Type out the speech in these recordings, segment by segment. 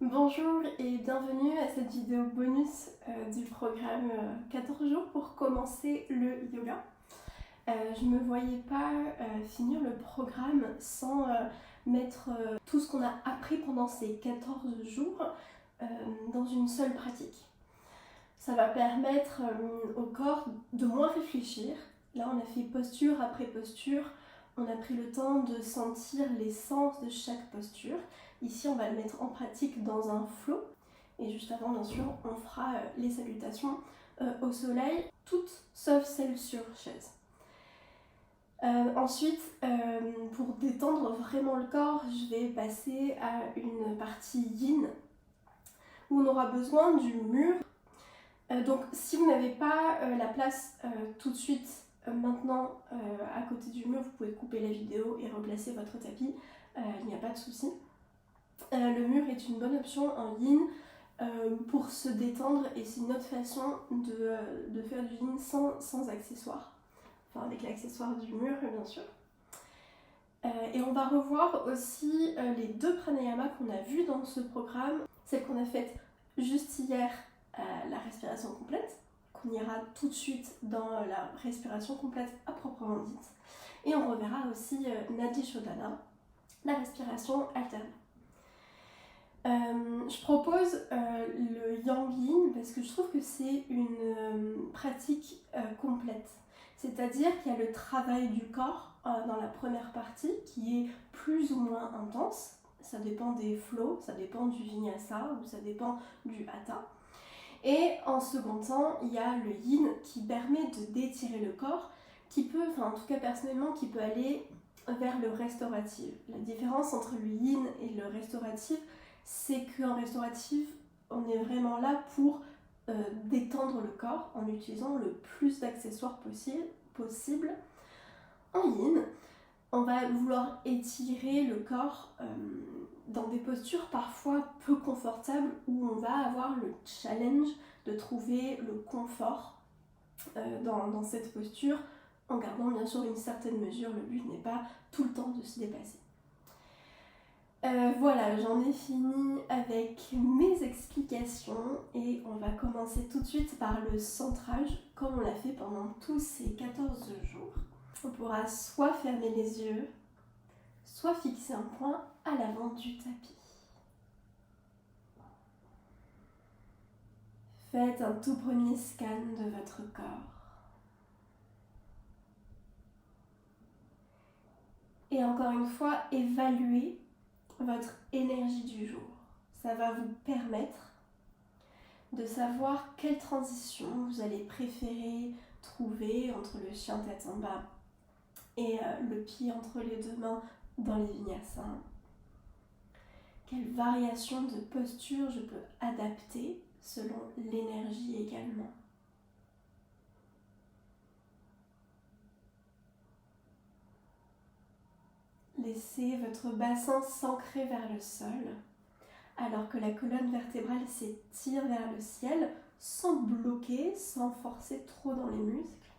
Bonjour et bienvenue à cette vidéo bonus du programme 14 jours pour commencer le yoga. Je ne me voyais pas finir le programme sans mettre tout ce qu'on a appris pendant ces 14 jours dans une seule pratique. Ça va permettre au corps de moins réfléchir. Là, on a fait posture après posture. On a pris le temps de sentir l'essence de chaque posture. Ici, on va le mettre en pratique dans un flow. Et juste avant, bien sûr, on fera les salutations au soleil, toutes sauf celles sur chaise. Ensuite, pour détendre vraiment le corps, je vais passer à une partie yin où on aura besoin du mur. Donc, si vous n'avez pas la place tout de suite maintenant à côté du mur, vous pouvez couper la vidéo et replacer votre tapis, il n'y a pas de souci. Le mur est une bonne option en yin pour se détendre et c'est une autre façon de faire du yin sans accessoires, enfin avec l'accessoire du mur bien sûr. Et on va revoir aussi les deux pranayamas qu'on a vus dans ce programme, celle qu'on a faite juste hier, la respiration complète, qu'on ira tout de suite dans la respiration complète à proprement dite. Et on reverra aussi Nadi Shodhana, la respiration alterne. Je propose le Yang Yin parce que je trouve que c'est une pratique complète. C'est-à-dire qu'il y a le travail du corps dans la première partie qui est plus ou moins intense. Ça dépend des flows, ça dépend du Vinyasa ou ça dépend du Hatha. Et en second temps, il y a le Yin qui permet d'étirer le corps, qui peut, enfin en tout cas personnellement, qui peut aller vers le restauratif. La différence entre le Yin et le restauratif, c'est qu'en restauratif, on est vraiment là pour détendre le corps en utilisant le plus d'accessoires possible. En yin, on va vouloir étirer le corps dans des postures parfois peu confortables où on va avoir le challenge de trouver le confort dans cette posture en gardant bien sûr une certaine mesure. Le but n'est pas tout le temps de se dépasser. Voilà, j'en ai fini avec mes explications et on va commencer tout de suite par le centrage comme on l'a fait pendant tous ces 14 jours. On pourra soit fermer les yeux, soit fixer un point à l'avant du tapis. Faites un tout premier scan de votre corps. Et encore une fois, évaluez votre énergie du jour. Ça va vous permettre de savoir quelle transition vous allez préférer trouver entre le chien tête en bas et le pied entre les deux mains dans les vinyasas. Quelle variation de posture je peux adapter selon l'énergie également. Laissez votre bassin s'ancrer vers le sol alors que la colonne vertébrale s'étire vers le ciel sans bloquer, sans forcer trop dans les muscles.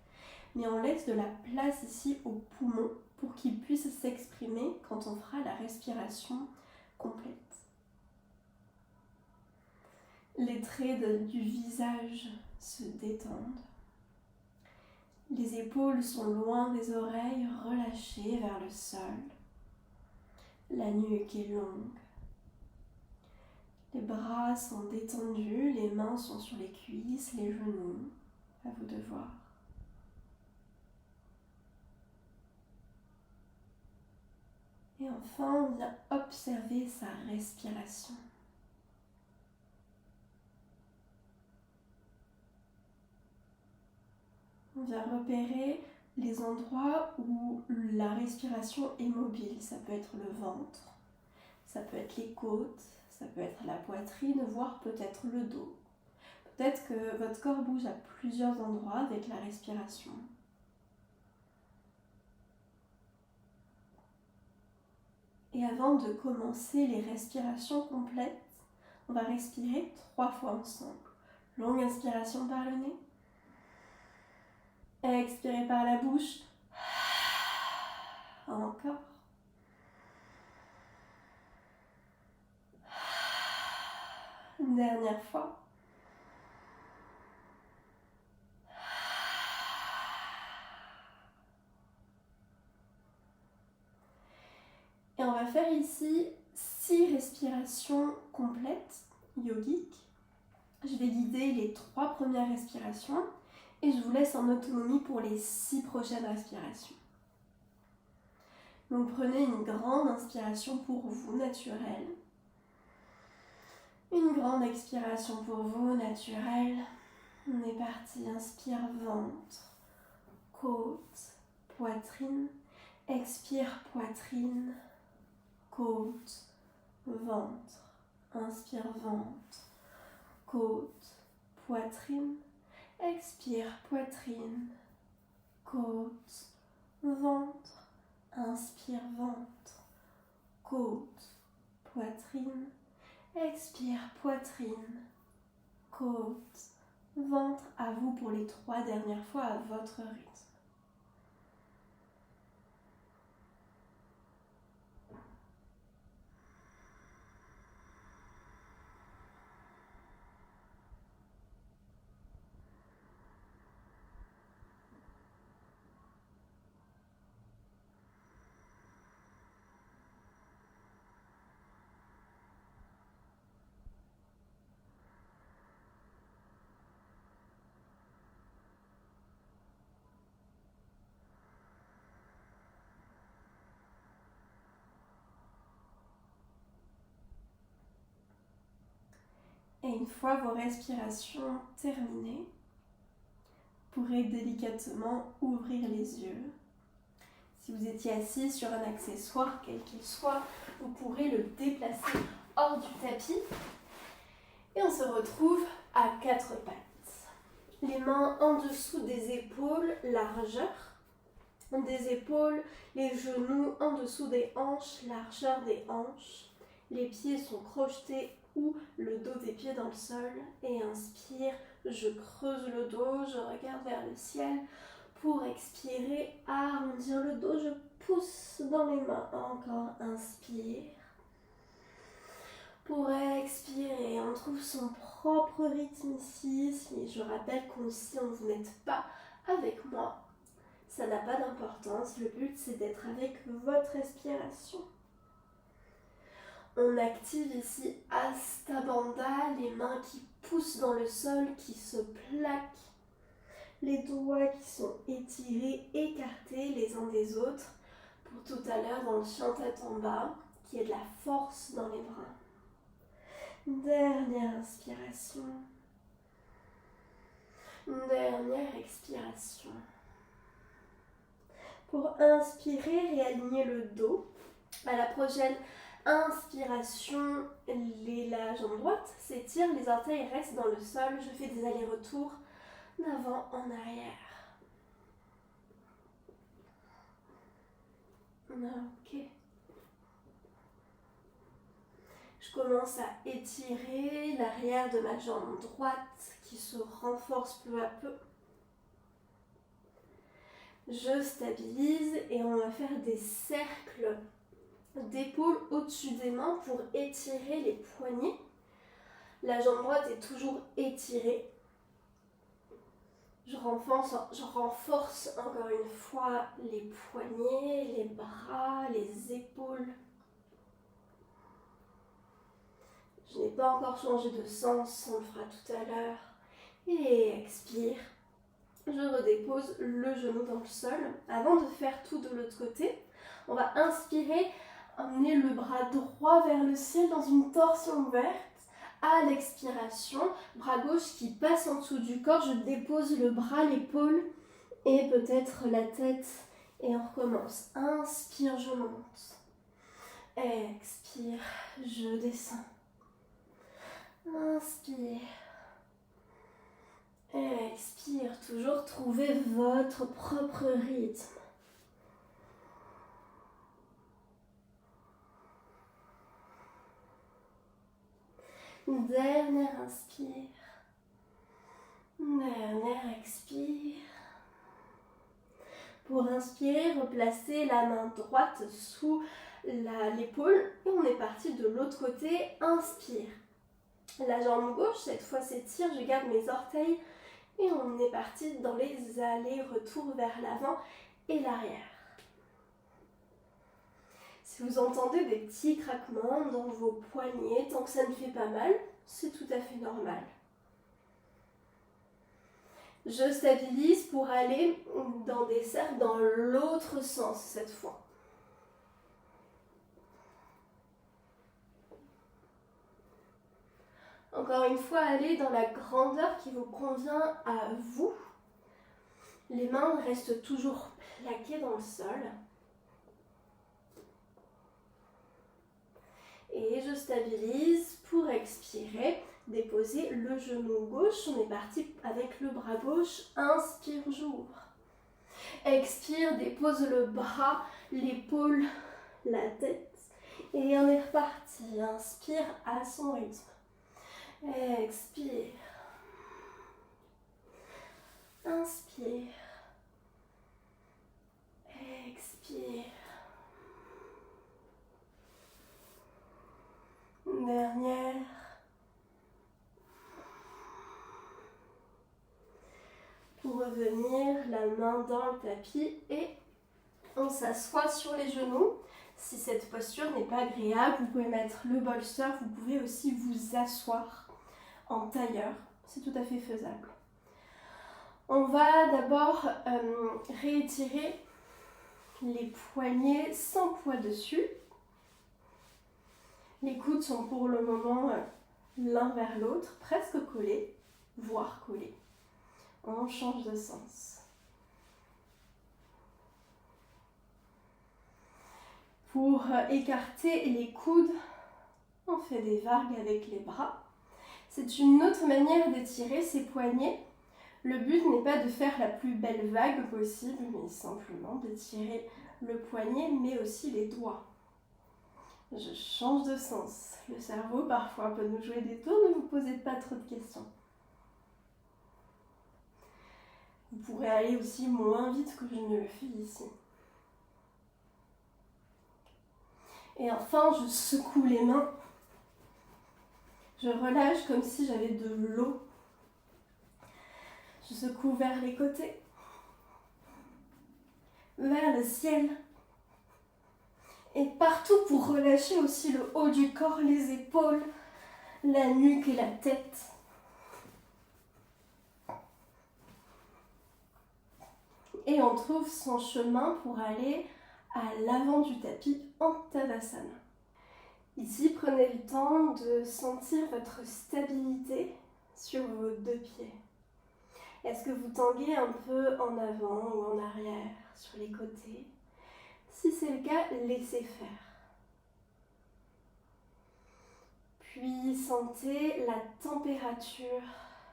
Mais on laisse de la place ici aux poumons pour qu'ils puissent s'exprimer quand on fera la respiration complète. Les traits du visage se détendent. Les épaules sont loin des oreilles, relâchées vers le sol. La nuque est longue. Les bras sont détendus, les mains sont sur les cuisses, les genoux. À vous de voir. Et enfin, on vient observer sa respiration. On vient repérer les endroits où la respiration est mobile. Ça peut être le ventre, ça peut être les côtes, ça peut être la poitrine, voire peut-être le dos. Peut-être que votre corps bouge à plusieurs endroits avec la respiration. Et avant de commencer les respirations complètes, on va respirer 3 fois ensemble. Longue inspiration par le nez. Expirez par la bouche. Encore. Dernière fois. Et on va faire ici 6 respirations complètes, yogiques. Je vais guider les 3 premières respirations et je vous laisse en autonomie pour les 6 prochaines respirations. Donc prenez une grande inspiration pour vous, naturelle. Une grande expiration pour vous, naturelle. On est parti, inspire, ventre, côte, poitrine. Expire, poitrine, côte, ventre. Inspire, ventre, côte, poitrine. Expire, poitrine, côte, ventre. Inspire, ventre, côte, poitrine. Expire, poitrine, côte, ventre. À vous pour les 3 dernières fois à votre rythme. Et une fois vos respirations terminées, vous pourrez délicatement ouvrir les yeux. Si vous étiez assis sur un accessoire, quel qu'il soit, vous pourrez le déplacer hors du tapis. Et on se retrouve à 4 pattes. Les mains en dessous des épaules, largeur des épaules, les genoux en dessous des hanches, largeur des hanches. Les pieds sont crochetés ou le dos des pieds dans le sol. Et inspire, je creuse le dos, je regarde vers le ciel. Pour expirer, arrondir le dos, je pousse dans les mains. Encore, inspire. Pour expirer, on trouve son propre rythme ici. Si je rappelle qu'ici, vous n'êtes pas avec moi. Ça n'a pas d'importance. Le but, c'est d'être avec votre respiration. On active ici Hasta Bandha, les mains qui poussent dans le sol, qui se plaquent. Les doigts qui sont étirés, écartés les uns des autres. Pour tout à l'heure dans le Shantatamba, qui est de la force dans les bras. Dernière inspiration. Dernière expiration. Pour inspirer, réaligner le dos. À la prochaine inspiration, la jambe droite s'étire, les orteils restent dans le sol. Je fais des allers-retours d'avant en arrière. Ok. Je commence à étirer l'arrière de ma jambe droite qui se renforce peu à peu. Je stabilise et on va faire des cercles d'épaules au-dessus des mains pour étirer les poignets. La jambe droite est toujours étirée. Je renforce encore une fois les poignets, les bras, les épaules. Je n'ai pas encore changé de sens, on le fera tout à l'heure. Et expire. Je redépose le genou dans le sol. Avant de faire tout de l'autre côté, on va inspirer, emmener le bras droit vers le ciel dans une torsion ouverte. À l'expiration, bras gauche qui passe en dessous du corps, je dépose le bras, l'épaule et peut-être la tête. Et on recommence. Inspire, je monte. Expire, je descends. Inspire. Expire, toujours trouvez votre propre rythme. Dernière inspire. Dernière expire. Pour inspirer, replacez la main droite sous l'épaule et on est parti de l'autre côté. Inspire. La jambe gauche, cette fois, s'étire, je garde mes orteils et on est parti dans les allers-retours vers l'avant et l'arrière. Si vous entendez des petits craquements dans vos poignets, tant que ça ne fait pas mal, c'est tout à fait normal. Je stabilise pour aller dans des cercles dans l'autre sens cette fois. Encore une fois, allez dans la grandeur qui vous convient à vous. Les mains restent toujours plaquées dans le sol. Et je stabilise pour expirer. Déposer le genou gauche. On est parti avec le bras gauche. Inspire, j'ouvre. Expire, dépose le bras, l'épaule, la tête. Et on est reparti. Inspire à son rythme. Expire. Inspire. Expire. Dernière. Pour revenir, la main dans le tapis et on s'assoit sur les genoux. Si cette posture n'est pas agréable, vous pouvez mettre le bolster, vous pouvez aussi vous asseoir en tailleur. C'est tout à fait faisable. On va d'abord réétirer les poignets sans poids dessus. Les coudes sont pour le moment l'un vers l'autre, presque collés, voire collés. On change de sens. Pour écarter les coudes, on fait des vagues avec les bras. C'est une autre manière d'étirer ses poignets. Le but n'est pas de faire la plus belle vague possible, mais simplement d'étirer le poignet, mais aussi les doigts. Je change de sens. Le cerveau, parfois, peut nous jouer des tours, ne vous posez pas trop de questions. Vous pourrez aller aussi moins vite que je ne le fais ici. Et enfin, je secoue les mains. Je relâche comme si j'avais de l'eau. Je secoue vers les côtés, vers le ciel. Et partout pour relâcher aussi le haut du corps, les épaules, la nuque et la tête. Et on trouve son chemin pour aller à l'avant du tapis en Tadasana. Ici, prenez le temps de sentir votre stabilité sur vos deux pieds. Est-ce que vous tanguez un peu en avant ou en arrière, sur les côtés? Si c'est le cas, laissez faire. Puis sentez la température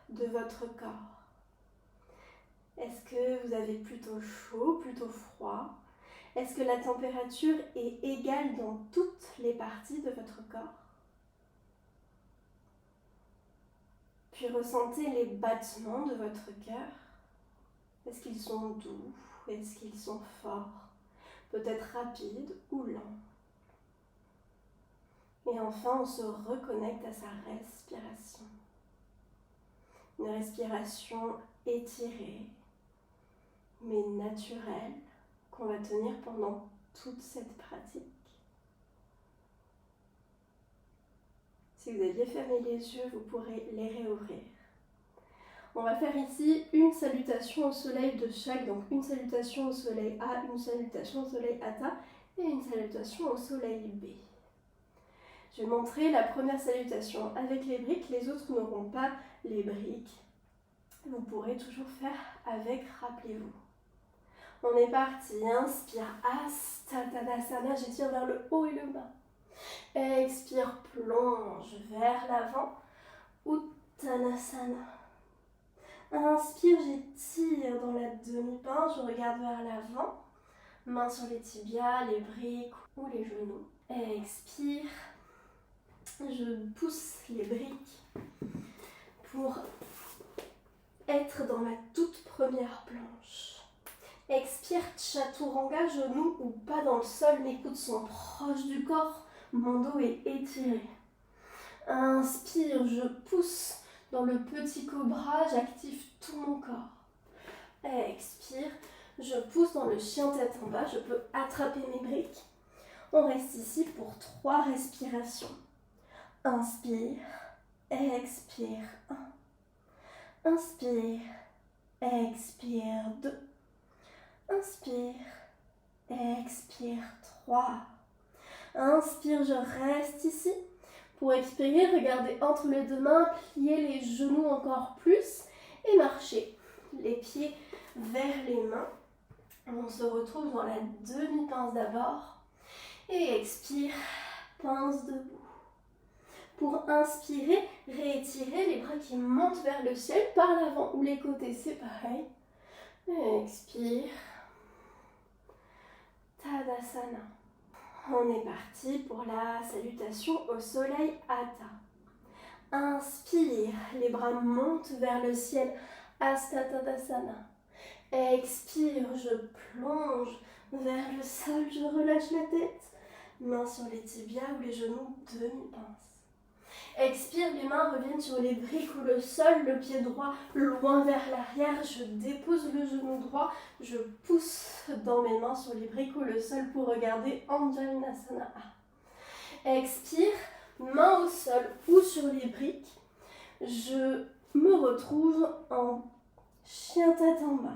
de votre corps. Est-ce que vous avez plutôt chaud, plutôt froid? Est-ce que la température est égale dans toutes les parties de votre corps? Puis ressentez les battements de votre cœur. Est-ce qu'ils sont doux? Est-ce qu'ils sont forts? Peut-être rapides ou lents. Et enfin, on se reconnecte à sa respiration. Une respiration étirée, mais naturelle, qu'on va tenir pendant toute cette pratique. Si vous aviez fermé les yeux, vous pourrez les réouvrir. On va faire ici une salutation au soleil de chaque, donc une salutation au soleil A, une salutation au soleil Atta et une salutation au soleil B. Je vais montrer la première salutation avec les briques, les autres n'auront pas les briques. Vous pourrez toujours faire avec, rappelez-vous. On est parti, inspire, Hasta Tadasana, j'étire vers le haut et le bas. Expire, plonge vers l'avant, Uttanasana. Inspire, j'étire dans la demi-pince, je regarde vers l'avant. Mains sur les tibias, les briques ou les genoux. Expire, je pousse les briques pour être dans la toute première planche. Expire, Chaturanga, genoux ou pas dans le sol, mes coudes sont proches du corps, mon dos est étiré. Inspire, je pousse dans le petit cobra, j'active tout mon corps. Expire, je pousse dans le chien tête en bas, je peux attraper mes briques. On reste ici pour 3 respirations. Inspire, expire 1. Inspire, expire 2. Inspire, expire 3. Inspire, je reste ici. Pour expirer, regardez entre les 2 mains, pliez les genoux encore plus et marchez les pieds vers les mains. On se retrouve dans la demi-pince d'abord et expire, pince debout. Pour inspirer, réétirez les bras qui montent vers le ciel par l'avant ou les côtés, c'est pareil. Expire, Tadasana. On est parti pour la salutation au soleil Hatha. Inspire, les bras montent vers le ciel, Hasta Tadasana. Expire, je plonge vers le sol, je relâche la tête. Mains sur les tibias ou les genoux, demi-pince. Expire, les mains reviennent sur les briques ou le sol, le pied droit loin vers l'arrière. Je dépose le genou droit, je pousse dans mes mains sur les briques ou le sol pour regarder Anjaneyasana. Expire, main au sol ou sur les briques. Je me retrouve en chien tête en bas.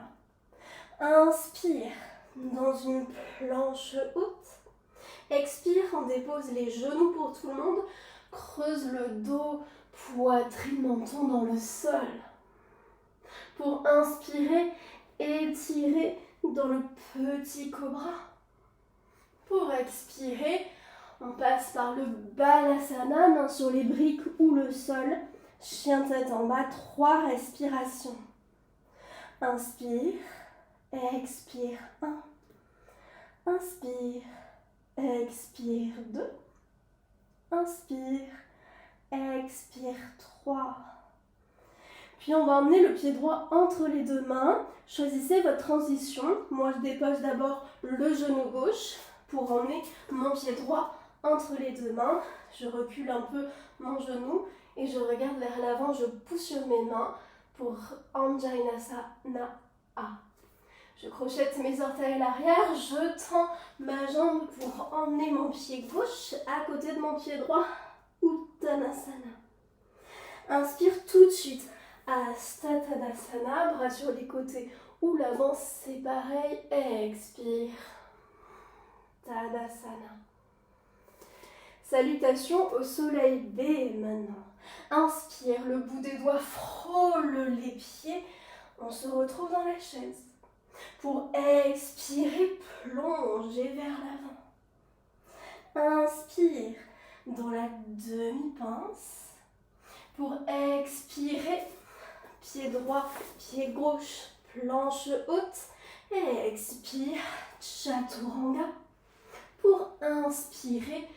Inspire dans une planche haute. Expire, on dépose les genoux pour tout le monde. Creuse le dos, poitrine, menton dans le sol. Pour inspirer, étirer dans le petit cobra. Pour expirer, on passe par le balasana, main sur les briques ou le sol. Chien tête en bas, 3 respirations. Inspire, expire 1. Inspire, expire 2. Inspire, expire 3. Puis on va emmener le pied droit entre les 2 mains. Choisissez votre transition. Moi je dépose d'abord le genou gauche pour emmener mon pied droit entre les 2 mains. Je recule un peu mon genou et je regarde vers l'avant. Je pousse sur mes mains pour Anjaneyasana. Je crochette mes orteils à l'arrière, je tends ma jambe pour emmener mon pied gauche à côté de mon pied droit, Uttanasana. Inspire tout de suite, Hasta Tadasana, bras sur les côtés ou l'avant, c'est pareil, expire, Tadasana. Salutations au soleil B maintenant. Inspire, le bout des doigts frôle les pieds, on se retrouve dans la chaise. Pour expirer, plongez vers l'avant. Inspire dans la demi-pince. Pour expirer, pied droit, pied gauche, planche haute. Expire, Chaturanga. Pour inspirer,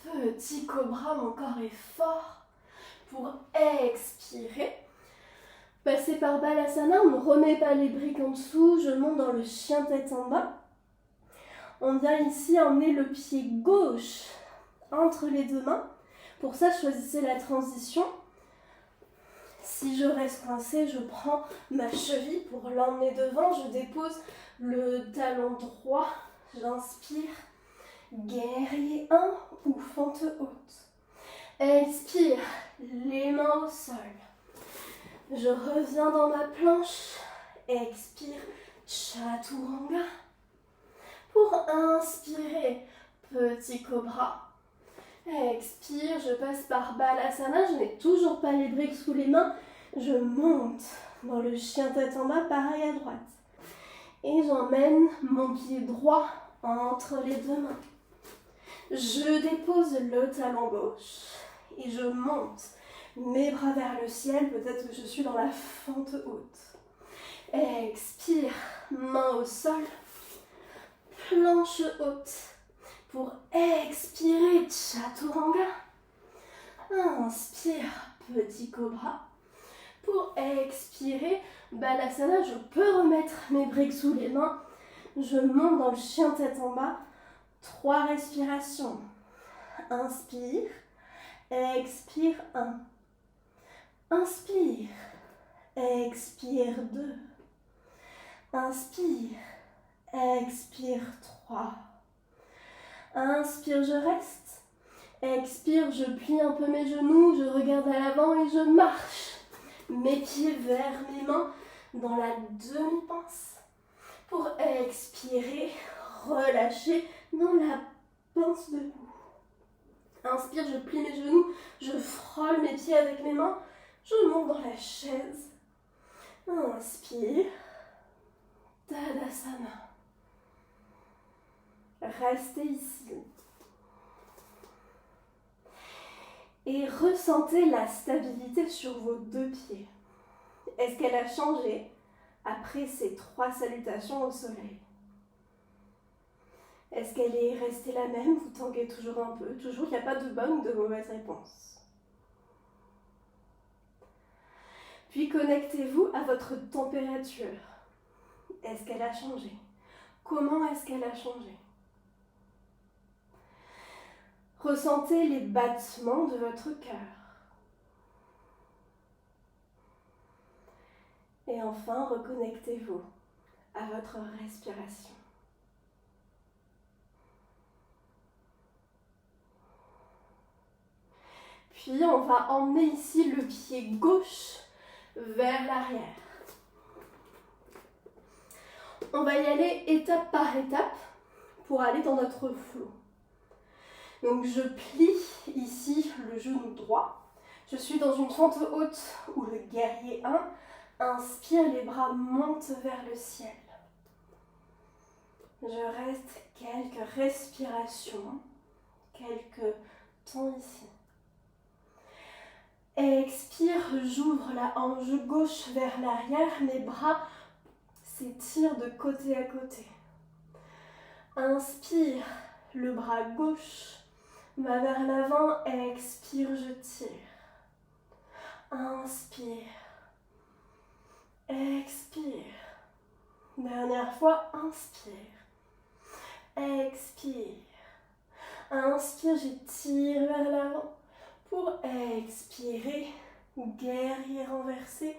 petit cobra, mon corps est fort. Pour expirer, passer par Balasana, on ne remet pas les briques en dessous, je monte dans le chien tête en bas. On vient ici emmener le pied gauche entre les 2 mains. Pour ça, choisissez la transition. Si je reste coincée, je prends ma cheville pour l'emmener devant. Je dépose le talon droit. J'inspire, guerrier 1 ou fente haute. Expire, les mains au sol. Je reviens dans ma planche. Expire, Chaturanga. Pour inspirer, petit cobra. Expire, je passe par Balasana. Je n'ai toujours pas les briques sous les mains. Je monte dans le chien tête en bas, pareil à droite. Et j'emmène mon pied droit entre les 2 mains. Je dépose le talon gauche et je monte mes bras vers le ciel, peut-être que je suis dans la fente haute. Expire, main au sol, planche haute. Pour expirer, Chaturanga. Inspire, petit cobra. Pour expirer, Balasana, je peux remettre mes briques sous les mains. Je monte dans le chien tête en bas. 3 respirations. Inspire. Expire 1. Inspire. Expire 2. Inspire. Expire 3. Inspire, je reste. Expire, je plie un peu mes genoux, je regarde à l'avant et je marche. Mes pieds vers mes mains dans la demi-pince. Pour expirer, relâcher dans la pince debout. Inspire, je plie mes genoux, je frôle mes pieds avec mes mains, je monte dans la chaise. Inspire. Tadasana. Restez ici. Et ressentez la stabilité sur vos deux pieds. Est-ce qu'elle a changé après ces 3 salutations au soleil? Est-ce qu'elle est restée la même? Vous tanguez toujours un peu. Toujours, il n'y a pas de bonne ou de mauvaise réponse. Puis connectez-vous à votre température. Est-ce qu'elle a changé? Comment est-ce qu'elle a changé? Ressentez les battements de votre cœur. Et enfin, reconnectez-vous à votre respiration. Puis on va emmener ici le pied gauche vers l'arrière. On va y aller étape par étape pour aller dans notre flow. Donc je plie ici le genou droit. Je suis dans une fente haute ou le guerrier 1. Inspire, les bras montent vers le ciel. Je reste quelques respirations, quelques temps ici. Expire, j'ouvre la hanche gauche vers l'arrière, mes bras s'étirent de côté à côté. Inspire, le bras gauche va vers l'avant, expire, je tire. Inspire, expire. Dernière fois, inspire, expire. Inspire, j'étire vers l'avant. Pour expirer, guerrier renversé,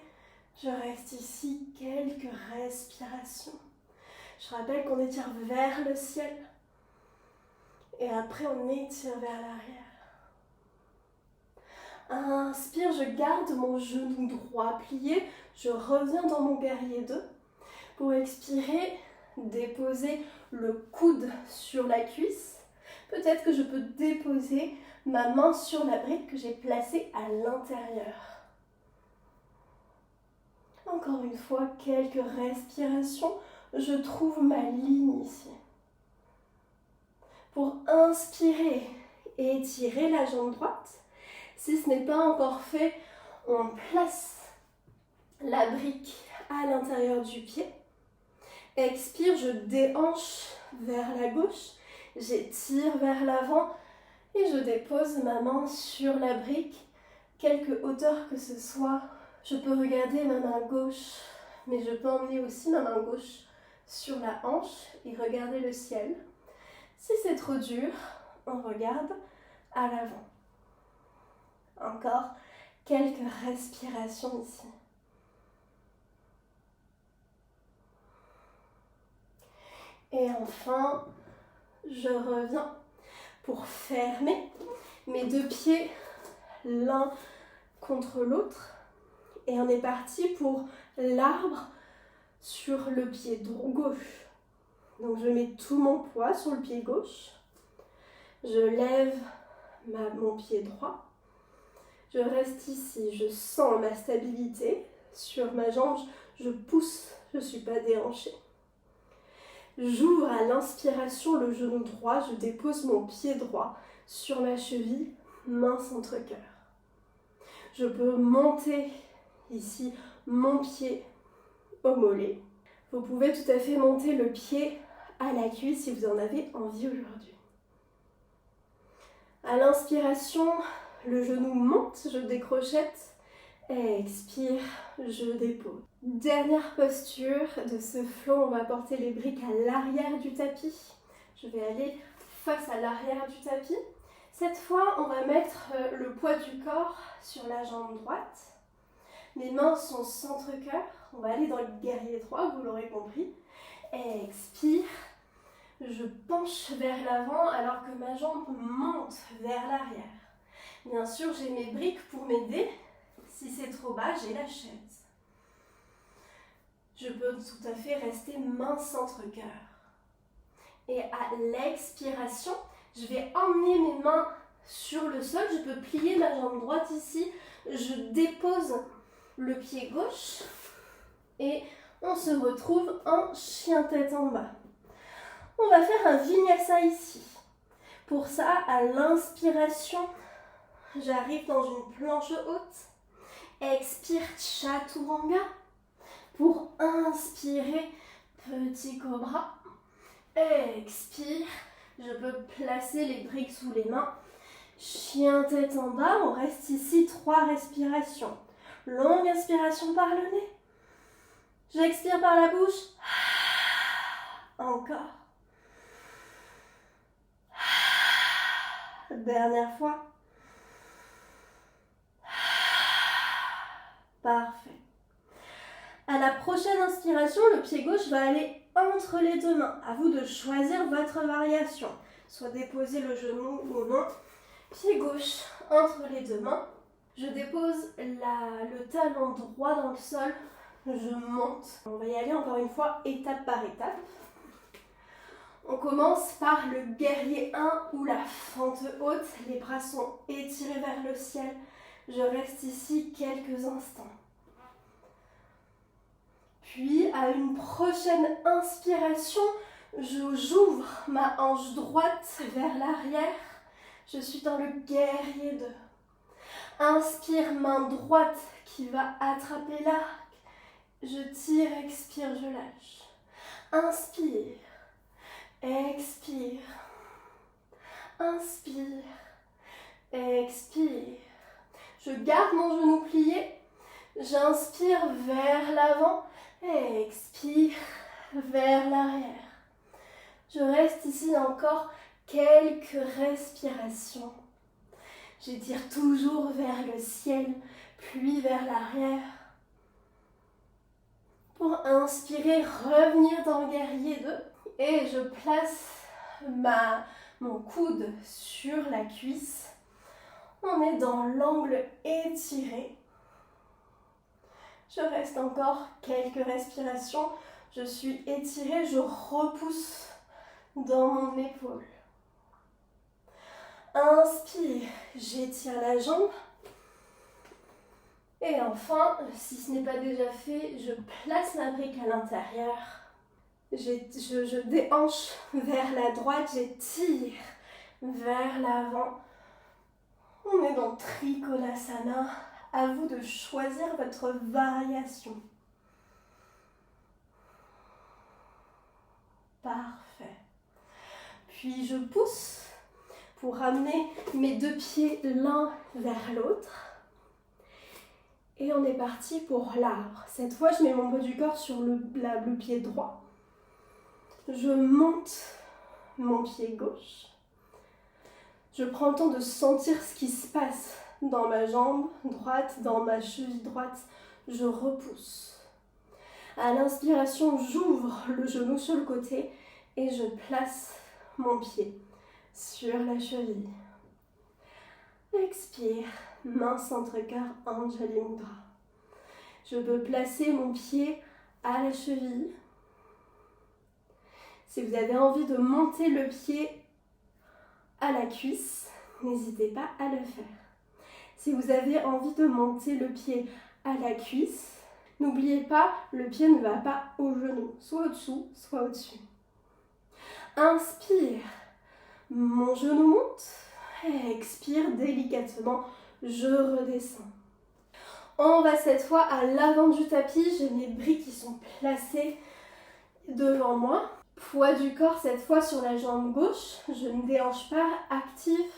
je reste ici quelques respirations. Je rappelle qu'on étire vers le ciel et après on étire vers l'arrière. Inspire, je garde mon genou droit plié, je reviens dans mon guerrier 2. Pour expirer, déposer le coude sur la cuisse. Peut-être que je peux déposer ma main sur la brique que j'ai placée à l'intérieur. Encore une fois, quelques respirations. Je trouve ma ligne ici. Pour inspirer et étirer la jambe droite. Si ce n'est pas encore fait, on place la brique à l'intérieur du pied. Expire, je déhanche vers la gauche. J'étire vers l'avant. Et je dépose ma main sur la brique, quelque hauteur que ce soit. Je peux regarder ma main gauche, mais je peux emmener aussi ma main gauche sur la hanche et regarder le ciel. Si c'est trop dur, on regarde à l'avant. Encore quelques respirations ici. Et enfin, je reviens pour fermer mes deux pieds l'un contre l'autre. Et on est parti pour l'arbre sur le pied gauche. Donc je mets tout mon poids sur le pied gauche. Je lève mon pied droit. Je reste ici, je sens ma stabilité sur ma jambe. Je pousse, je ne suis pas déhanchée. J'ouvre à l'inspiration le genou droit, je dépose mon pied droit sur ma cheville, main centre-cœur. Je peux monter ici mon pied au mollet. Vous pouvez tout à fait monter le pied à la cuisse si vous en avez envie aujourd'hui. À l'inspiration, le genou monte, je décrochette. Expire, je dépose. Dernière posture de ce flow, on va porter les briques à l'arrière du tapis. Je vais aller face à l'arrière du tapis. Cette fois, on va mettre le poids du corps sur la jambe droite. Les mains sont centre-cœur. On va aller dans le guerrier 3, vous l'aurez compris. Expire. Je penche vers l'avant alors que ma jambe monte vers l'arrière. Bien sûr, j'ai mes briques pour m'aider. Si c'est trop bas, j'ai la chaise. Je peux tout à fait rester main centre-cœur. Et à l'expiration, je vais emmener mes mains sur le sol. Je peux plier ma jambe droite ici. Je dépose le pied gauche. Et on se retrouve en chien tête en bas. On va faire un vinyasa ici. Pour ça, à l'inspiration, j'arrive dans une planche haute. Expire, chaturanga. Pour inspirer, petit cobra. Expire, je peux placer les briques sous les mains. Chien tête en bas, on reste ici 3 respirations. Longue inspiration par le nez. J'expire par la bouche. Encore. Dernière fois. Parfait. À la prochaine inspiration, le pied gauche va aller entre les deux mains. À vous de choisir votre variation. Soit déposer le genou ou non. Pied gauche entre les deux mains. Je dépose le talon droit dans le sol. Je monte. On va y aller encore une fois, étape par étape. On commence par le guerrier 1 ou la fente haute. Les bras sont étirés vers le ciel. Je reste ici quelques instants. Puis, à une prochaine inspiration, j'ouvre ma hanche droite vers l'arrière. Je suis dans le guerrier 2. Inspire, main droite qui va attraper l'arc. Je tire, expire, je lâche. Inspire, expire, inspire, expire. Je garde mon genou plié. J'inspire vers l'avant. Expire vers l'arrière. Je reste ici encore quelques respirations. J'étire toujours vers le ciel, puis vers l'arrière. Pour inspirer, revenir dans le guerrier 2. Et je place mon coude sur la cuisse. On est dans l'angle étiré. Je reste encore quelques respirations. Je suis étirée, je repousse dans mon épaule. Inspire, j'étire la jambe. Et enfin, si ce n'est pas déjà fait, je place ma brique à l'intérieur. Je déhanche vers la droite, j'étire vers l'avant. On est dans Trikonasana. À vous de choisir votre variation. Parfait. Puis je pousse pour ramener mes deux pieds l'un vers l'autre. Et on est parti pour l'arbre. Cette fois, je mets mon bas du corps sur le pied droit. Je monte mon pied gauche. Je prends le temps de sentir ce qui se passe dans ma jambe droite, dans ma cheville droite. Je repousse. À l'inspiration, j'ouvre le genou sur le côté et je place mon pied sur la cheville. Expire, main centre-cœur, Anjali Mudra. Je peux placer mon pied à la cheville. Si vous avez envie de monter le pied à la cuisse, n'hésitez pas à le faire. Si vous avez envie de monter le pied à la cuisse, n'oubliez pas, le pied ne va pas au genou, soit au-dessous, soit au-dessus. Inspire, mon genou monte. Expire délicatement, je redescends. On va cette fois à l'avant du tapis. J'ai mes briques qui sont placées devant moi. Poids du corps cette fois sur la jambe gauche. Je ne déhanche pas, active,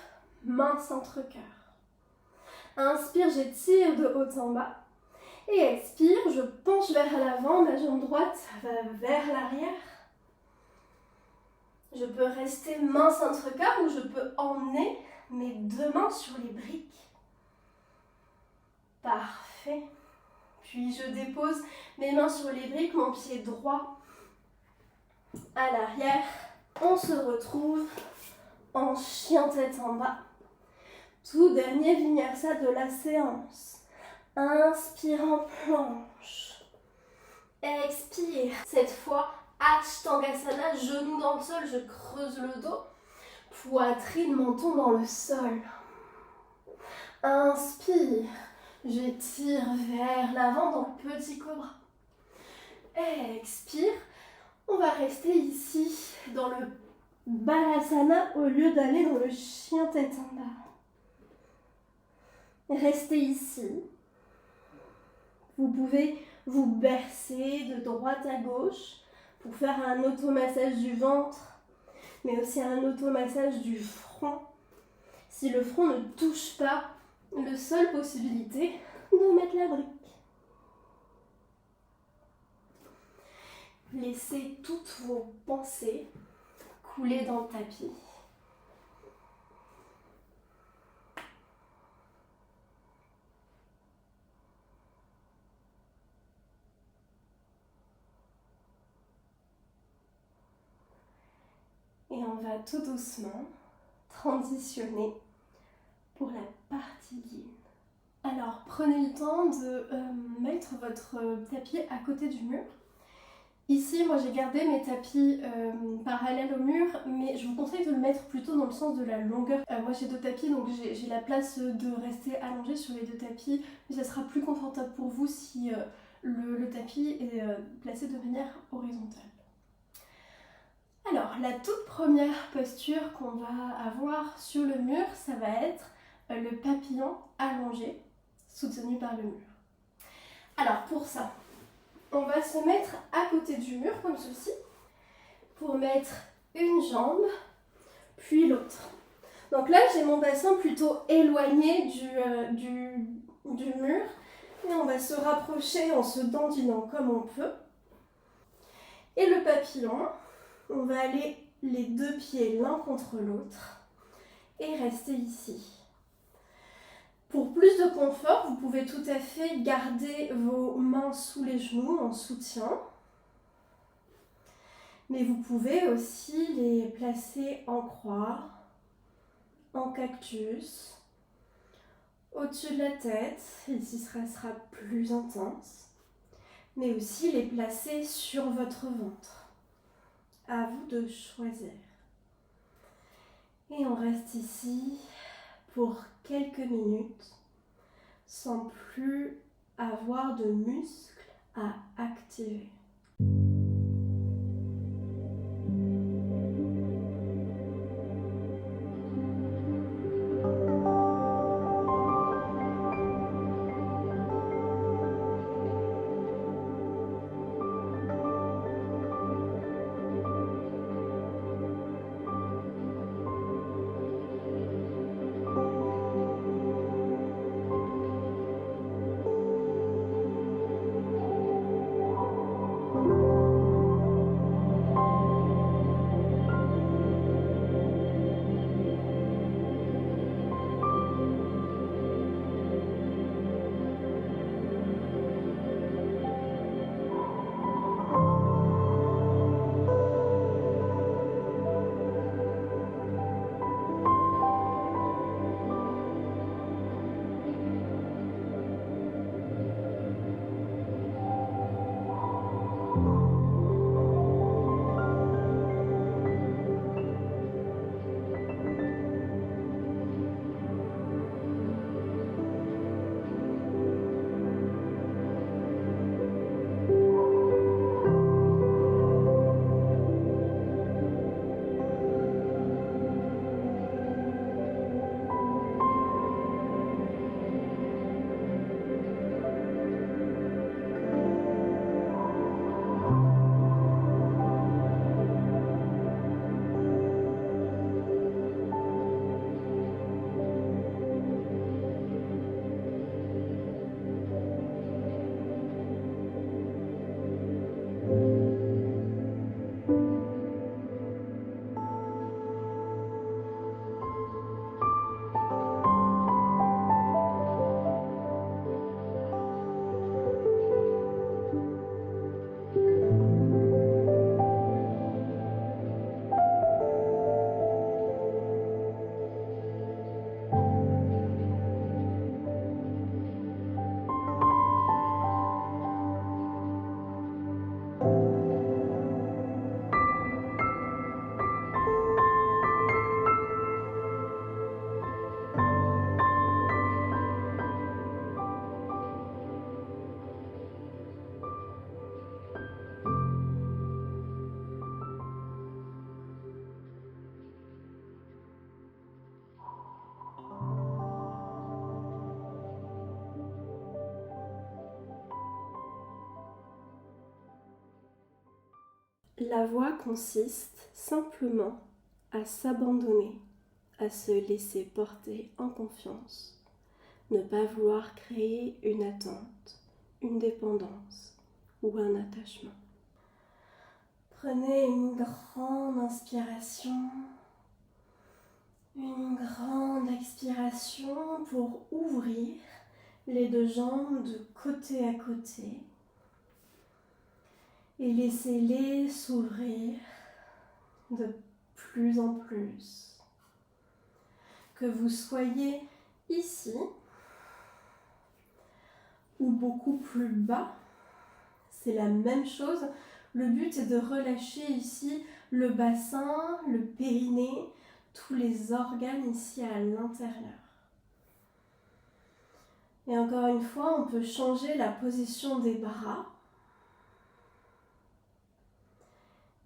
main centre-cœur. Inspire, j'étire de haut en bas. Et expire, je penche vers l'avant, ma jambe droite va vers l'arrière. Je peux rester main centre-cœur ou je peux emmener mes deux mains sur les briques. Parfait. Puis je dépose mes mains sur les briques, mon pied droit à l'arrière. On se retrouve en chien tête en bas. Tout dernier vinyasa de la séance. Inspire en planche. Expire. Cette fois, Ashtangasana, genou dans le sol, je creuse le dos. Poitrine, menton dans le sol. Inspire. J'étire vers l'avant dans le petit cobra. Expire. On va rester ici dans le Balasana au lieu d'aller dans le chien tête en bas. Restez ici. Vous pouvez vous bercer de droite à gauche pour faire un automassage du ventre, mais aussi un automassage du front. Si le front ne touche pas, la seule possibilité de mettre la brique. Laissez toutes vos pensées couler dans le tapis. Et on va tout doucement transitionner pour la partie yin. Alors, prenez le temps de mettre votre tapis à côté du mur. Ici, moi j'ai gardé mes tapis parallèles au mur, mais je vous conseille de le mettre plutôt dans le sens de la longueur. Moi j'ai deux tapis, donc j'ai la place de rester allongée sur les deux tapis, mais ça sera plus confortable pour vous si le tapis est placé de manière horizontale. Alors, la toute première posture qu'on va avoir sur le mur, ça va être le papillon allongé, soutenu par le mur. Alors, pour ça, on va se mettre à côté du mur, comme ceci, pour mettre une jambe, puis l'autre. Donc là, j'ai mon bassin plutôt éloigné du mur, et on va se rapprocher en se dandinant comme on peut. Et le papillon, on va aller les deux pieds l'un contre l'autre et rester ici. Pour plus de confort, vous pouvez tout à fait garder vos mains sous les genoux en soutien. Mais vous pouvez aussi les placer en croix, en cactus, au-dessus de la tête, ici ça sera plus intense. Mais aussi les placer sur votre ventre. À vous de choisir. Et on reste ici pour quelques minutes sans plus avoir de muscles à activer. La voie consiste simplement à s'abandonner, à se laisser porter en confiance, ne pas vouloir créer une attente, une dépendance ou un attachement. Prenez une grande inspiration, une grande expiration pour ouvrir les deux jambes de côté à côté et laissez-les s'ouvrir de plus en plus. Que vous soyez ici ou beaucoup plus bas, c'est la même chose. Le but est de relâcher ici le bassin, le périnée, tous les organes ici à l'intérieur. Et encore une fois, on peut changer la position des bras.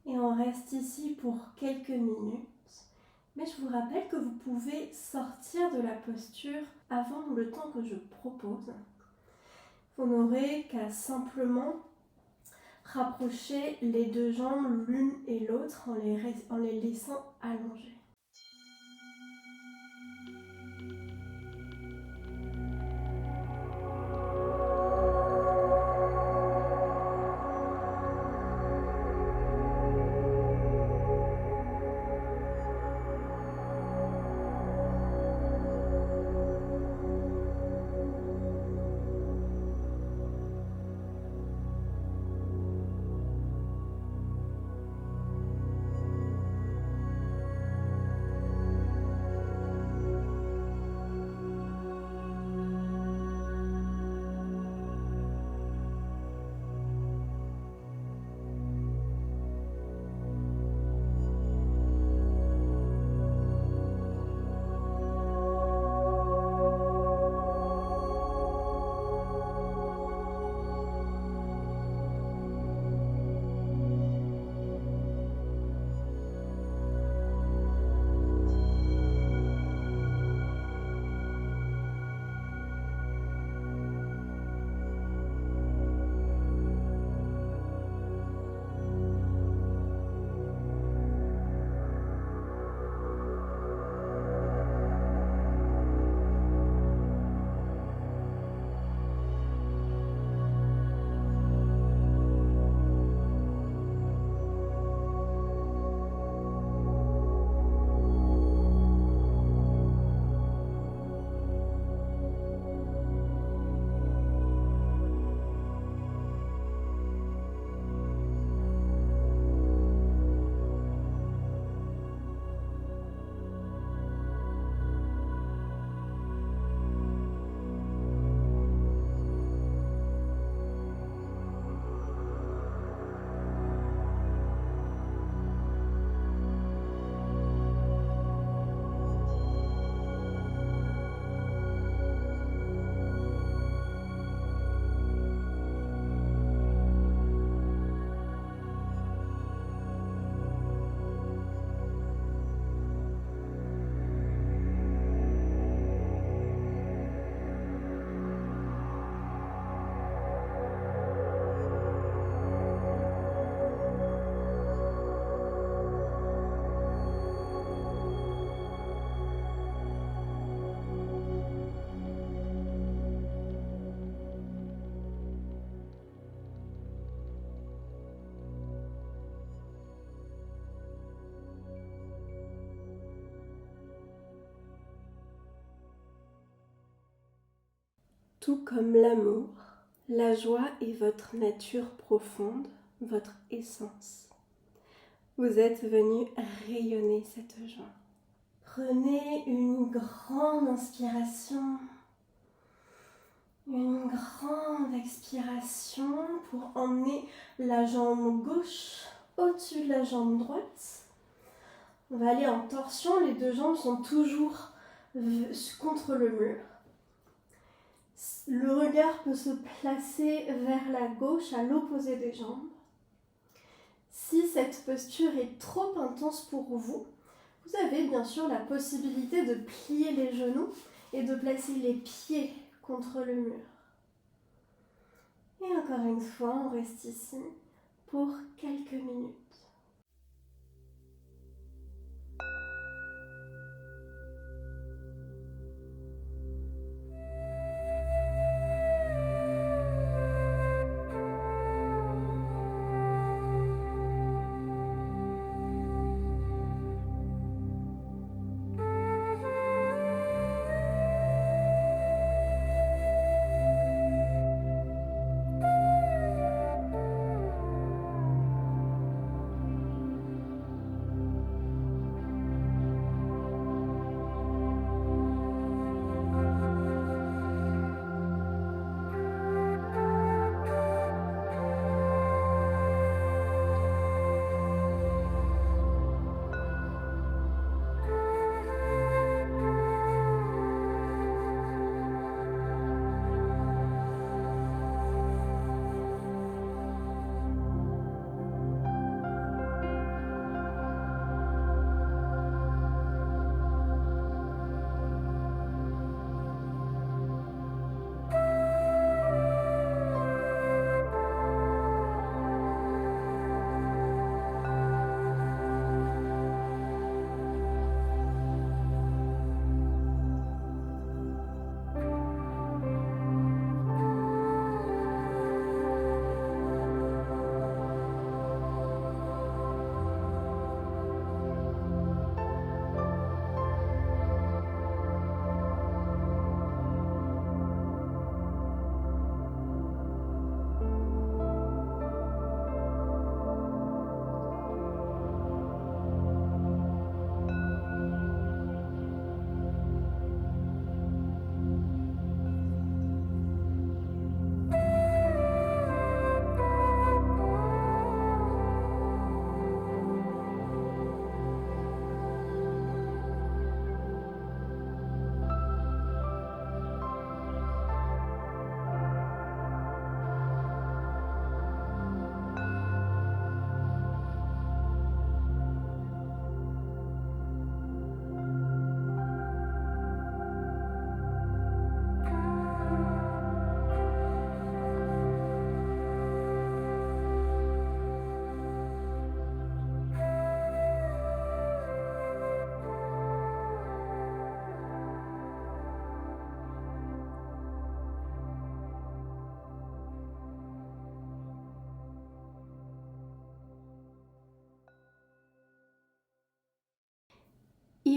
Et on reste ici pour quelques minutes. Mais je vous rappelle que vous pouvez sortir de la posture avant le temps que je propose. Vous n'aurez qu'à simplement rapprocher les deux jambes l'une et l'autre en les laissant allongées. Tout comme l'amour, la joie est votre nature profonde, votre essence. Vous êtes venu rayonner cette joie. Prenez une grande inspiration, une grande expiration pour emmener la jambe gauche au-dessus de la jambe droite. On va aller en torsion, les deux jambes sont toujours contre le mur. Le regard peut se placer vers la gauche à l'opposé des jambes. Si cette posture est trop intense pour vous, vous avez bien sûr la possibilité de plier les genoux et de placer les pieds contre le mur. Et encore une fois, on reste ici pour quelques minutes.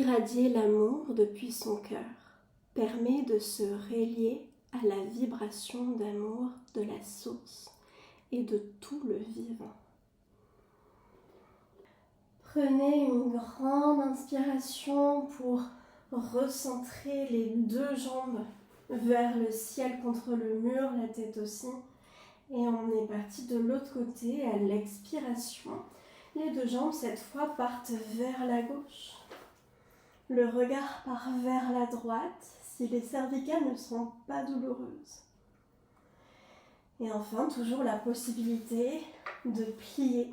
irradier l'amour depuis son cœur permet de se relier à la vibration d'amour de la source et de tout le vivant. Prenez une grande inspiration pour recentrer les deux jambes vers le ciel contre le mur, la tête aussi. Et on est parti de l'autre côté à l'expiration. Les deux jambes cette fois partent vers la gauche. Le regard part vers la droite si les cervicales ne sont pas douloureuses. Et enfin, toujours la possibilité de plier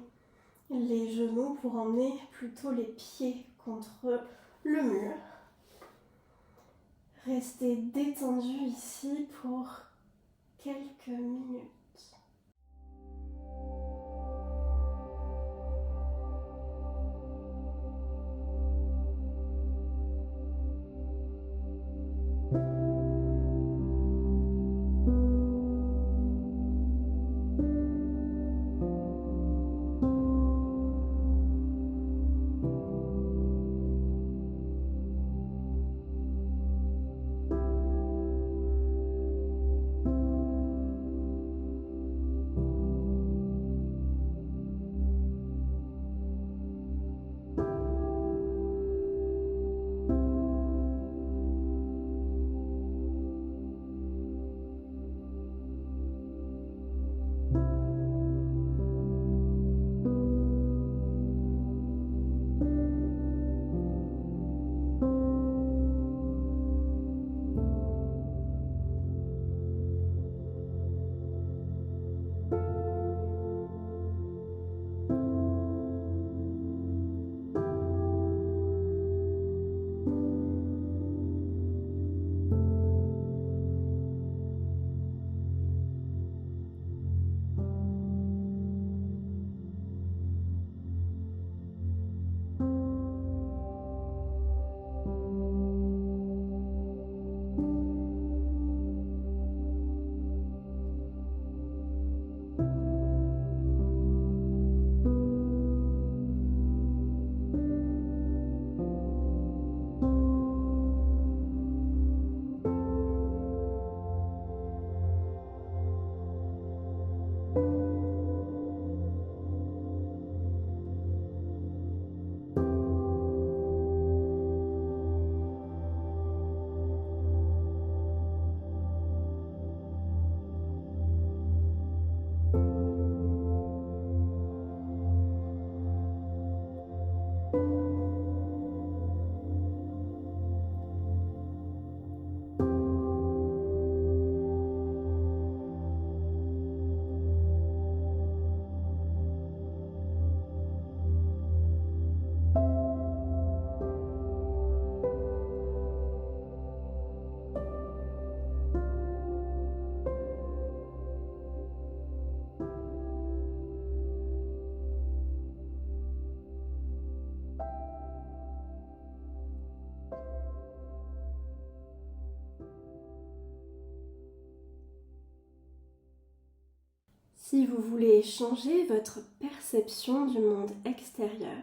les genoux pour emmener plutôt les pieds contre le mur. Restez détendu ici pour quelques minutes. Si vous voulez changer votre perception du monde extérieur,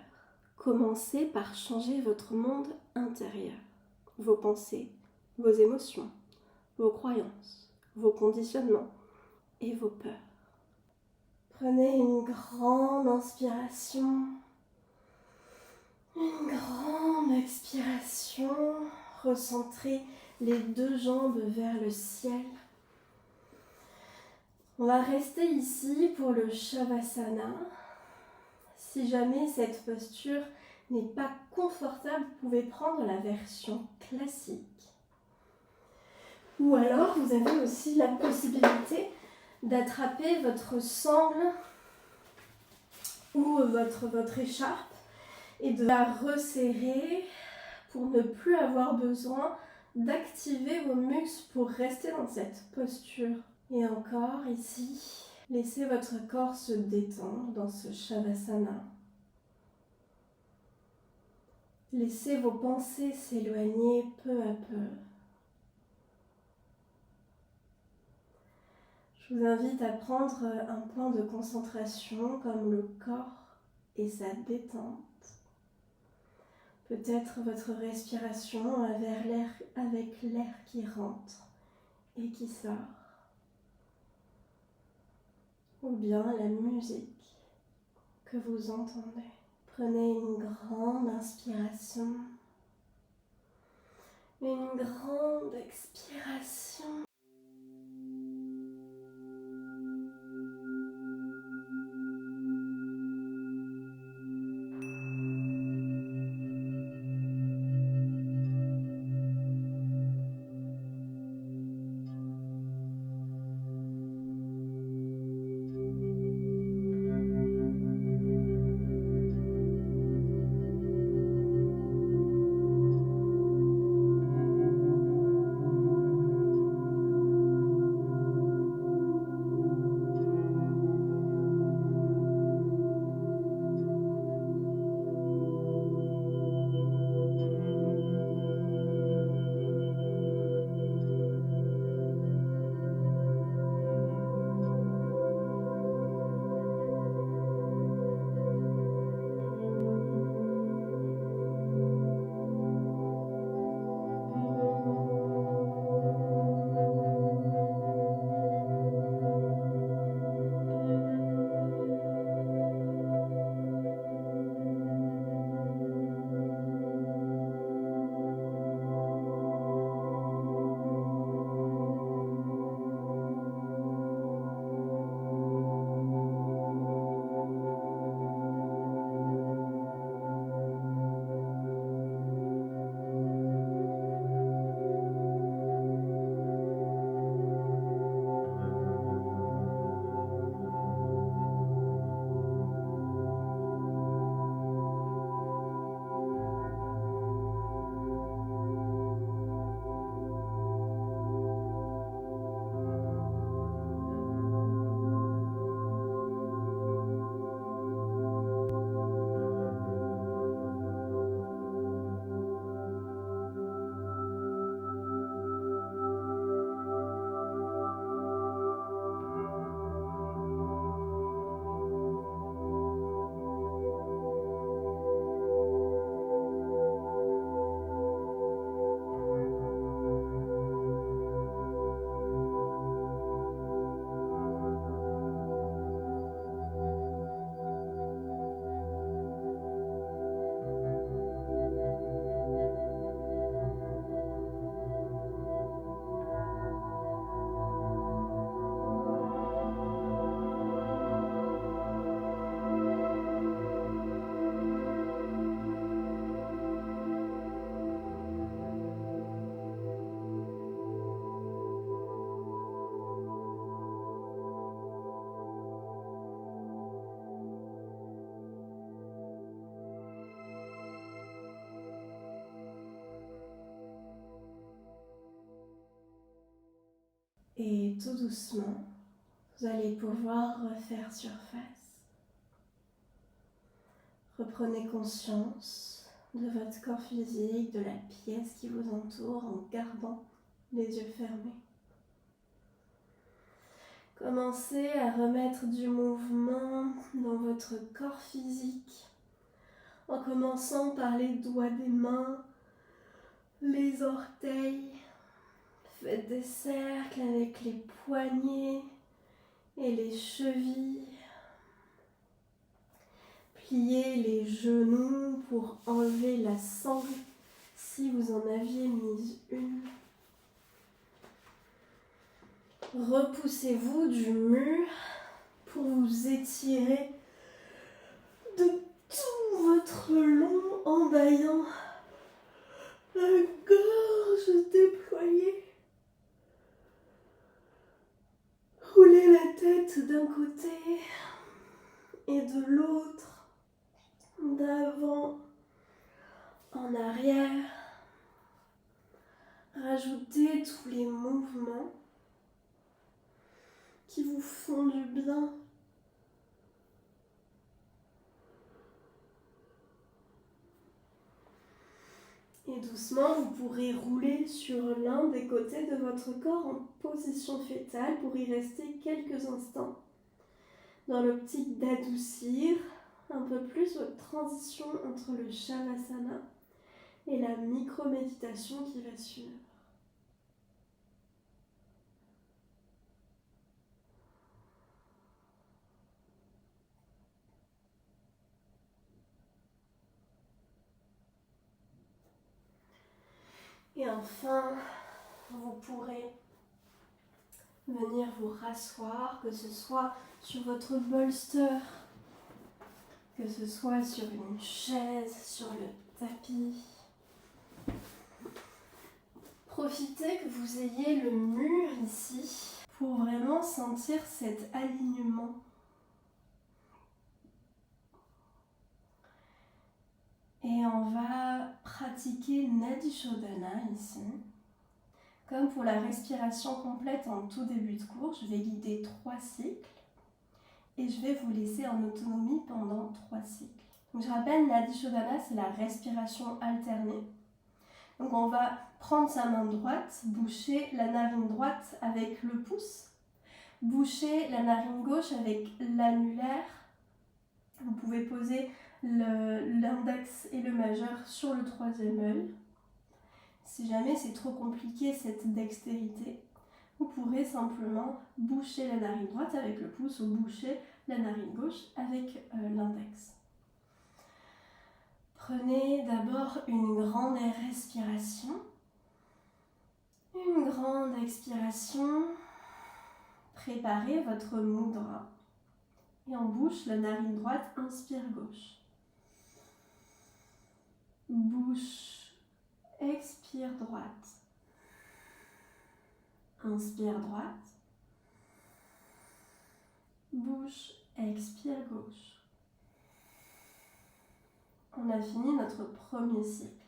commencez par changer votre monde intérieur, vos pensées, vos émotions, vos croyances, vos conditionnements et vos peurs. Prenez une grande inspiration, une grande expiration, recentrez les deux jambes vers le ciel. On va rester ici pour le Shavasana. Si jamais cette posture n'est pas confortable, vous pouvez prendre la version classique. Ou alors, vous avez aussi la possibilité d'attraper votre sangle ou votre écharpe et de la resserrer pour ne plus avoir besoin d'activer vos muscles pour rester dans cette posture. Et encore ici, laissez votre corps se détendre dans ce Shavasana. Laissez vos pensées s'éloigner peu à peu. Je vous invite à prendre un point de concentration comme le corps et sa détente. Peut-être votre respiration avec l'air qui rentre et qui sort. Ou bien la musique que vous entendez. Prenez une grande inspiration, une grande expiration. Et tout doucement, vous allez pouvoir refaire surface. Reprenez conscience de votre corps physique, de la pièce qui vous entoure en gardant les yeux fermés. Commencez à remettre du mouvement dans votre corps physique en commençant par les doigts des mains, les orteils. Faites des cercles avec les poignets et les chevilles. Pliez les genoux pour enlever la sangle si vous en aviez mis une. Repoussez-vous du mur pour vous étirer de tout votre long en bâillant. La gorge déployée. Roulez la tête d'un côté et de l'autre, d'avant en arrière. Rajoutez tous les mouvements qui vous font du bien. Et doucement, vous pourrez rouler sur l'un des côtés de votre corps en position fétale pour y rester quelques instants, dans l'optique d'adoucir un peu plus votre transition entre le Shavasana et la micro-méditation qui va suivre. Et enfin, vous pourrez venir vous rasseoir, que ce soit sur votre bolster, que ce soit sur une chaise, sur le tapis. Profitez que vous ayez le mur ici pour vraiment sentir cet alignement. Et on va pratiquer Nadi Shodhana ici. Comme pour la respiration complète en tout début de cours, je vais guider 3 cycles et je vais vous laisser en autonomie pendant 3 cycles. Donc je rappelle, Nadi Shodhana, c'est la respiration alternée. Donc on va prendre sa main droite, boucher la narine droite avec le pouce, boucher la narine gauche avec l'annulaire. Vous pouvez poser l'index et le majeur sur le 3e œil. Si jamais c'est trop compliqué cette dextérité, vous pourrez simplement boucher la narine droite avec le pouce ou boucher la narine gauche avec l'index. Prenez d'abord une grande respiration, une grande expiration. Préparez votre mudra et en bouche la narine droite, inspire gauche. Bouche, expire droite. Inspire droite. Bouche, expire gauche. On a fini notre premier cycle.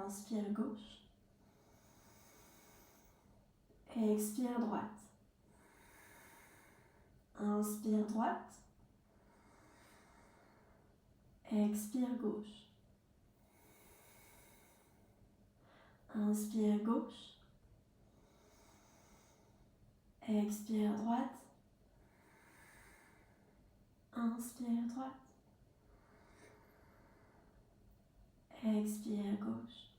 Inspire gauche. Expire droite. Inspire droite. Expire gauche. Inspire gauche. Expire droite. Inspire droite. Expire gauche.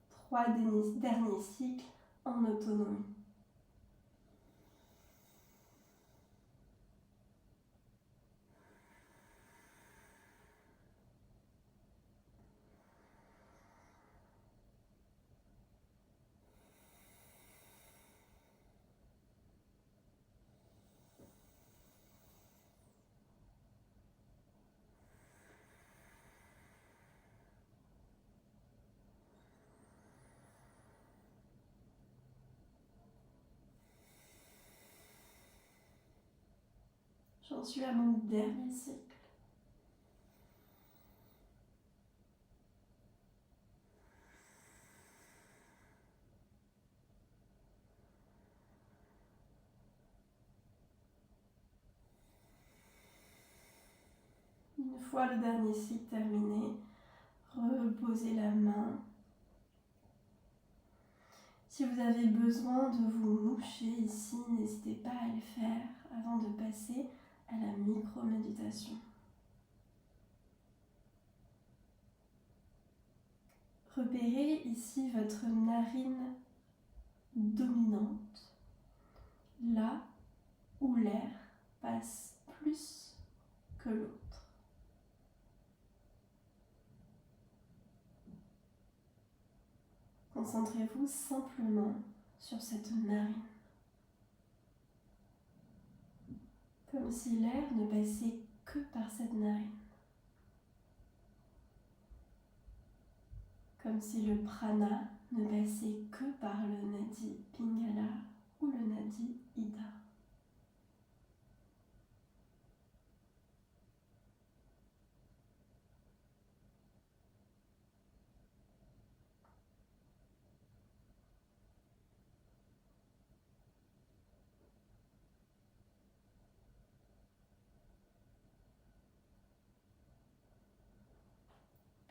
3 derniers cycles en autonomie. J'en suis à mon dernier cycle. Une fois le dernier cycle terminé, reposez la main. Si vous avez besoin de vous moucher ici, n'hésitez pas à le faire avant de passer à la micro-méditation. Repérez ici votre narine dominante, là où l'air passe plus que l'autre. Concentrez-vous simplement sur cette narine, comme si l'air ne passait que par cette narine, comme si le prana ne passait que par le nadi pingala ou le nadi ida.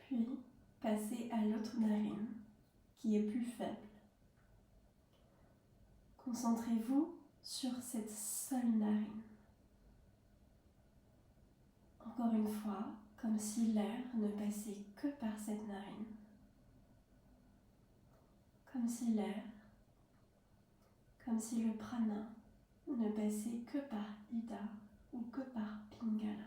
Puis, passez à l'autre narine, qui est plus faible. Concentrez-vous sur cette seule narine. Encore une fois, comme si l'air ne passait que par cette narine, comme si l'air, comme si le prana ne passait que par Ida ou que par Pingala.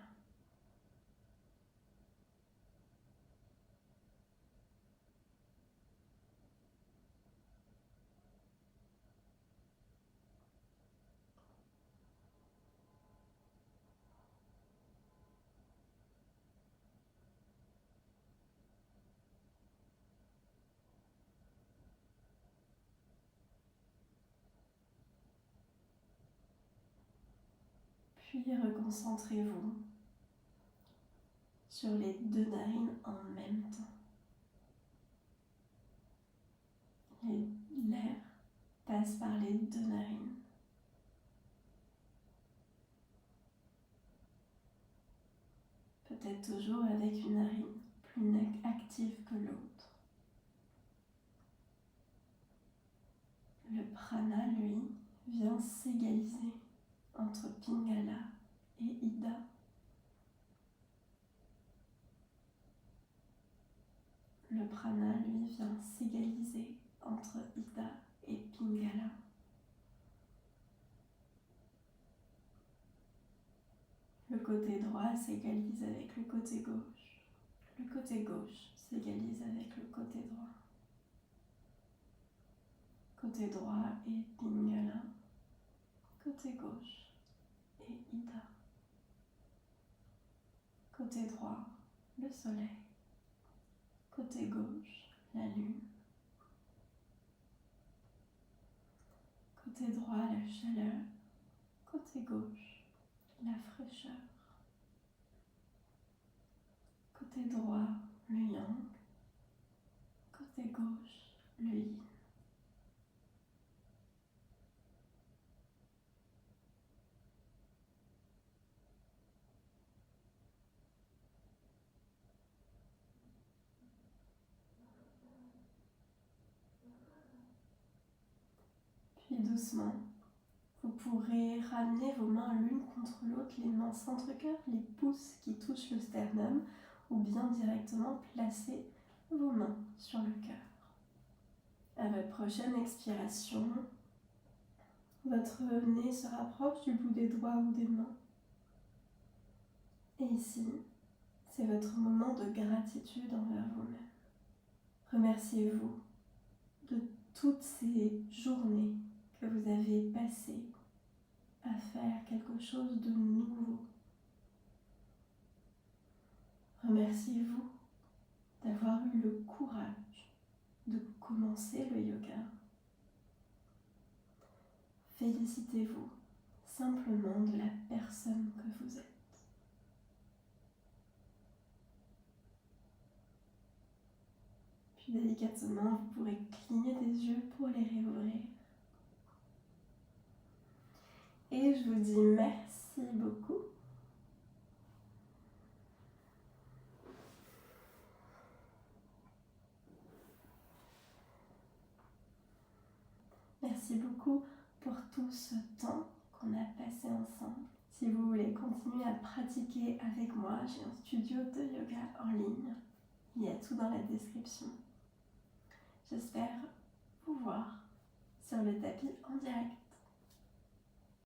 Puis reconcentrez-vous sur les deux narines en même temps. L'air passe par les deux narines. Peut-être toujours avec une narine plus active que l'autre. Le prana, lui, vient s'égaliser entre Pingala et Ida. Le prana, lui, vient s'égaliser entre Ida et Pingala. Le côté droit s'égalise avec le côté gauche. Le côté gauche s'égalise avec le côté droit. Côté droit et Pingala. Côté gauche et Ida. Côté droit, le soleil. Côté gauche, la lune. Côté droit, la chaleur. Côté gauche, la fraîcheur. Côté droit, le yang. Côté gauche, le yin. Puis doucement, vous pourrez ramener vos mains l'une contre l'autre, les mains centre-cœur, les pouces qui touchent le sternum, ou bien directement placer vos mains sur le cœur. À votre prochaine expiration, votre nez se rapproche du bout des doigts ou des mains. Et ici, c'est votre moment de gratitude envers vous-même. Remerciez-vous de toutes ces journées que vous avez passées à faire quelque chose de nouveau. Remerciez-vous d'avoir eu le courage de commencer le yoga. Félicitez-vous simplement de la personne que vous êtes. Puis délicatement, vous pourrez cligner des yeux pour les réouvrir. Et je vous dis merci beaucoup. Merci beaucoup pour tout ce temps qu'on a passé ensemble. Si vous voulez continuer à pratiquer avec moi, j'ai un studio de yoga en ligne. Il y a tout dans la description. J'espère vous voir sur le tapis en direct.